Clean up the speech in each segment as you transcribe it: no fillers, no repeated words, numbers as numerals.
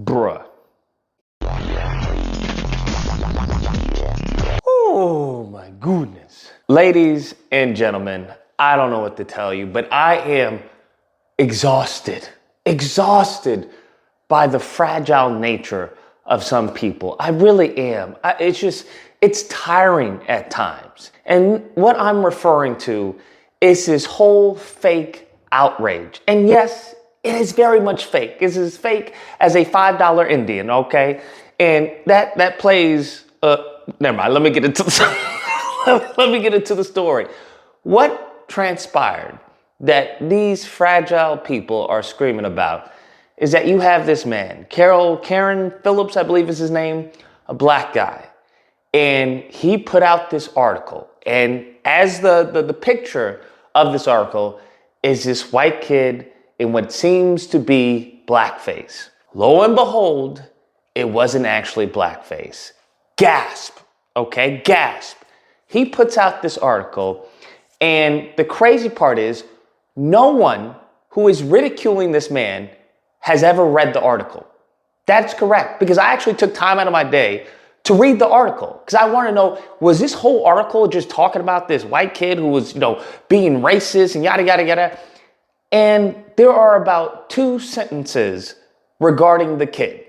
Bruh. Oh my goodness. Ladies and gentlemen, I don't know what to tell you, but I am exhausted by the fragile nature of some people. I really am. It's tiring at times. And what I'm referring to is this whole fake outrage. And yes, it is very much fake. It's as fake as a $5 Indian, okay? And that plays, never mind, let me get into the story. What transpired that these fragile people are screaming about is that you have this man, Carron Phillips, I believe is his name, a black guy. And he put out this article. And as the picture of this article is this white kid in what seems to be blackface. Lo and behold, it wasn't actually blackface. Gasp, okay, gasp. He puts out this article, and the crazy part is no one who is ridiculing this man has ever read the article. That's correct, because I actually took time out of my day to read the article, because I want to know, was this whole article just talking about this white kid who was, being racist and yada, yada, yada? And there are about 2 sentences regarding the kid.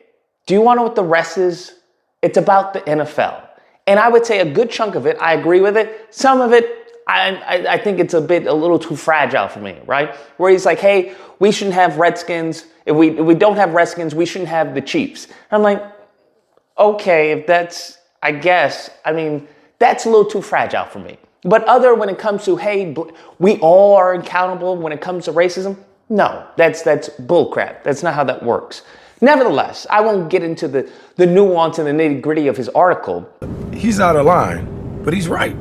Do you want to know what the rest is? It's about the NFL. And I would say a good chunk of it, I agree with it. Some of it, I think it's a little too fragile for me, right? Where he's like, hey, we shouldn't have Redskins. If we don't have Redskins, we shouldn't have the Chiefs. And I'm like, okay, if that's, I guess, that's a little too fragile for me. But when it comes to, hey, we all are accountable when it comes to racism, no, that's bullcrap. That's not how that works. Nevertheless, I won't get into the nuance and the nitty-gritty of his article. He's out of line, but he's right.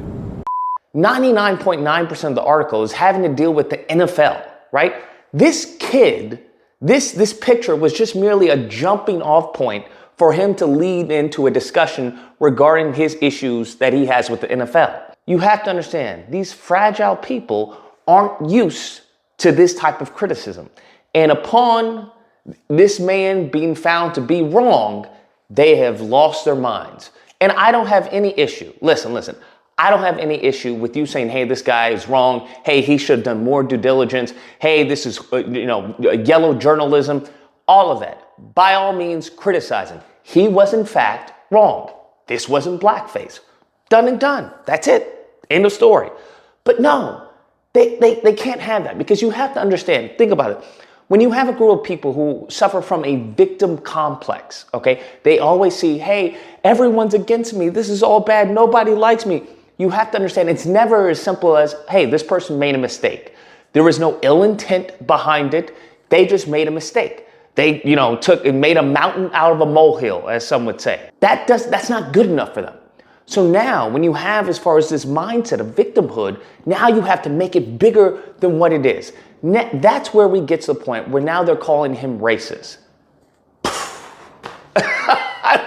99.9% of the article is having to deal with the NFL, right? This kid, this picture was just merely a jumping off point for him to lead into a discussion regarding his issues that he has with the NFL. You have to understand, these fragile people aren't used to this type of criticism. And upon this man being found to be wrong, they have lost their minds. And I don't have any issue. Listen. I don't have any issue with you saying, hey, this guy is wrong. Hey, he should have done more due diligence. Hey, this is, yellow journalism. All of that. By all means, criticizing. He was, in fact, wrong. This wasn't blackface. Done and done. That's it. End of story. But no, they can't have that, because you have to understand, think about it. When you have a group of people who suffer from a victim complex, okay, they always see, hey, everyone's against me. This is all bad. Nobody likes me. You have to understand, it's never as simple as, hey, this person made a mistake. There was no ill intent behind it. They just made a mistake. They, took and made a mountain out of a molehill, as some would say. That's not good enough for them. So now, when you have, as far as this mindset of victimhood, now you have to make it bigger than what it is. That's where we get to the point where now they're calling him racist. I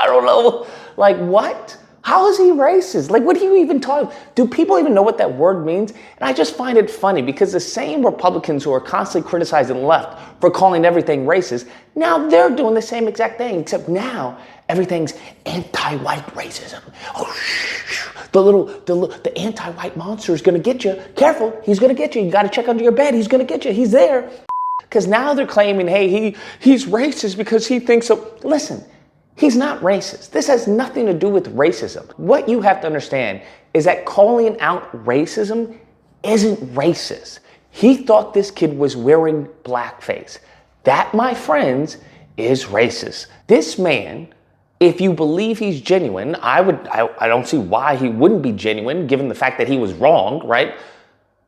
don't know. Like, what? How is he racist? Like, what are you even talking? Do people even know what that word means? And I just find it funny, because the same Republicans who are constantly criticizing the left for calling everything racist, now they're doing the same exact thing, except now everything's anti-white racism. Oh, the anti-white monster is going to get you. Careful, he's going to get you. You got to check under your bed. He's going to get you. He's there. Because now they're claiming, hey, he's racist because he thinks so. Listen. He's not racist. This has nothing to do with racism. What you have to understand is that calling out racism isn't racist. He thought this kid was wearing blackface. That, my friends, is racist. This man, if you believe he's genuine, I don't see why he wouldn't be genuine, given the fact that he was wrong, right?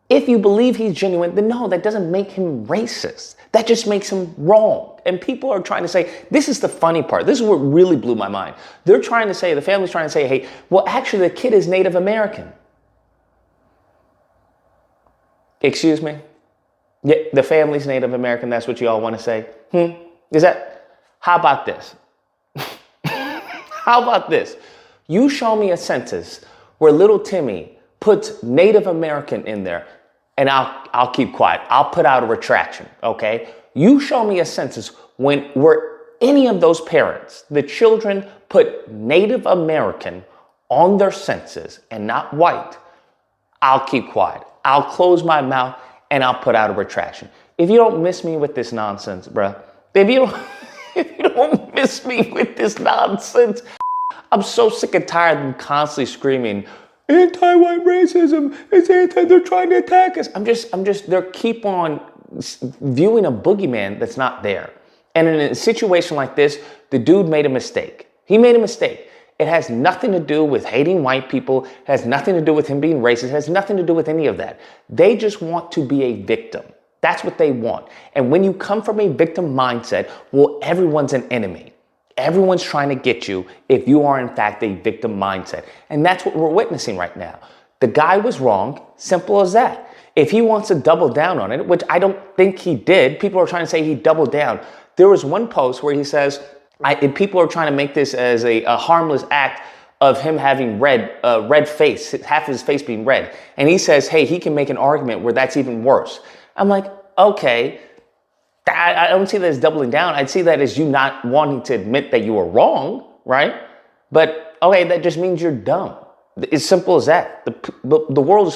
If you believe he's genuine, then no, that doesn't make him racist. That just makes him wrong. And people are trying to say, this is the funny part. This is what really blew my mind. They're trying to say, the family's trying to say, hey, well, actually, the kid is Native American. Excuse me? Yeah, the family's Native American. That's what you all want to say? How about this? How about this? You show me a sentence where little Timmy puts Native American in there, and I'll keep quiet. I'll put out a retraction, okay? You show me a sentence where any of those parents, the children put Native American on their census and not white, I'll keep quiet. I'll close my mouth and I'll put out a retraction. If you don't miss me with this nonsense, bruh, if you don't miss me with this nonsense, I'm so sick and tired of them constantly screaming, anti-white racism, they're trying to attack us. They keep on viewing a boogeyman that's not there. And in a situation like this, the dude made a mistake. He made a mistake. It has nothing to do with hating white people. It has nothing to do with him being racist. It has nothing to do with any of that. They just want to be a victim. That's what they want. And when you come from a victim mindset, well, everyone's an enemy. Everyone's trying to get you if you are in fact a victim mindset. And that's what we're witnessing right now. The guy was wrong, simple as that. If he wants to double down on it, which I don't think he did, people are trying to say he doubled down. There was one post where he says, people are trying to make this as a harmless act of him having red face, half of his face being red. And he says, hey, he can make an argument where that's even worse. I'm like, okay, I don't see that as doubling down. I'd see that as you not wanting to admit that you were wrong, right? But okay, that just means you're dumb. It's simple as that. The world is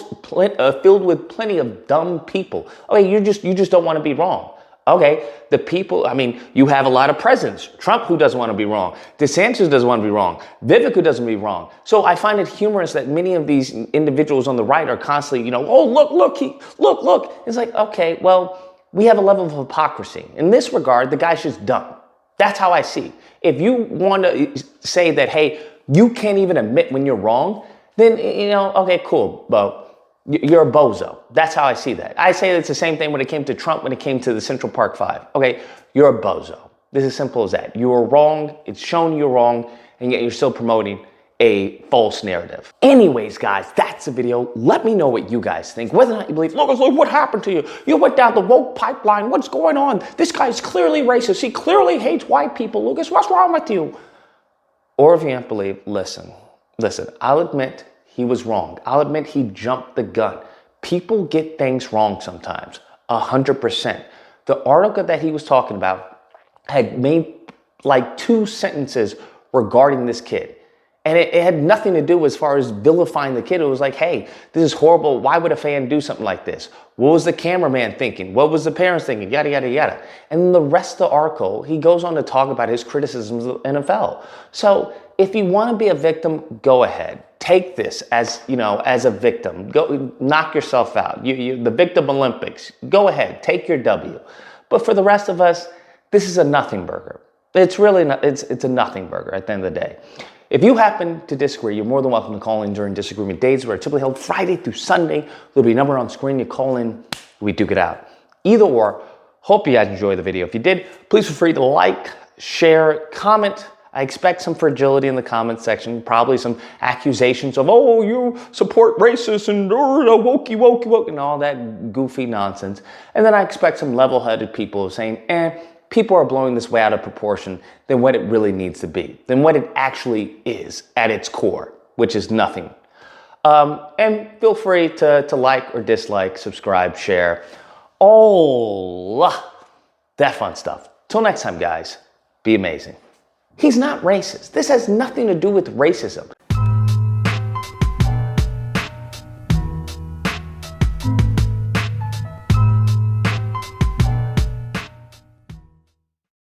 filled with plenty of dumb people. Okay, you just don't want to be wrong. Okay, the people, I mean, you have a lot of presidents. Trump, who doesn't want to be wrong. DeSantis doesn't want to be wrong. Vivek, who doesn't be wrong. So I find it humorous that many of these individuals on the right are constantly, oh, look. It's like, okay, well, we have a level of hypocrisy. In this regard, the guy's just dumb. That's how I see. If you want to say that, hey, you can't even admit when you're wrong, then, okay, cool, but you're a bozo. That's how I see that. I say it's the same thing when it came to Trump, when it came to the Central Park Five. Okay, you're a bozo. This is simple as that. You were wrong. It's shown you're wrong, and yet you're still promoting a false narrative. Anyways, guys, that's the video. Let me know what you guys think. Whether or not you believe, look, what happened to you? You went down the woke pipeline. What's going on? This guy's clearly racist. He clearly hates white people. Lucas, what's wrong with you? Or if you can't believe, listen, I'll admit he was wrong. I'll admit he jumped the gun. People get things wrong sometimes, 100%. The article that he was talking about had made like 2 sentences regarding this kid. And it had nothing to do as far as vilifying the kid. It was like, hey, this is horrible. Why would a fan do something like this? What was the cameraman thinking? What was the parents thinking? Yada, yada, yada. And the rest of the article, he goes on to talk about his criticisms of the NFL. So if you want to be a victim, go ahead. Take this as, as a victim. Go knock yourself out. The Victim Olympics. Go ahead. Take your W. But for the rest of us, this is a nothing burger. It's really not, it's a nothing burger at the end of the day. If you happen to disagree, you're more than welcome to call in during disagreement days, where it's typically held Friday through Sunday. There'll be a number on screen. You call in, we duke it out. Either or, hope you guys enjoyed the video. If you did, please feel free to like, share, comment. I expect some fragility in the comment section, probably some accusations of, oh, you support racists and wokey, and all that goofy nonsense. And then I expect some level-headed people saying, people are blowing this way out of proportion than what it really needs to be, than what it actually is at its core, which is nothing. And feel free to like or dislike, subscribe, share, all that fun stuff. Till next time, guys, be amazing. He's not racist. This has nothing to do with racism.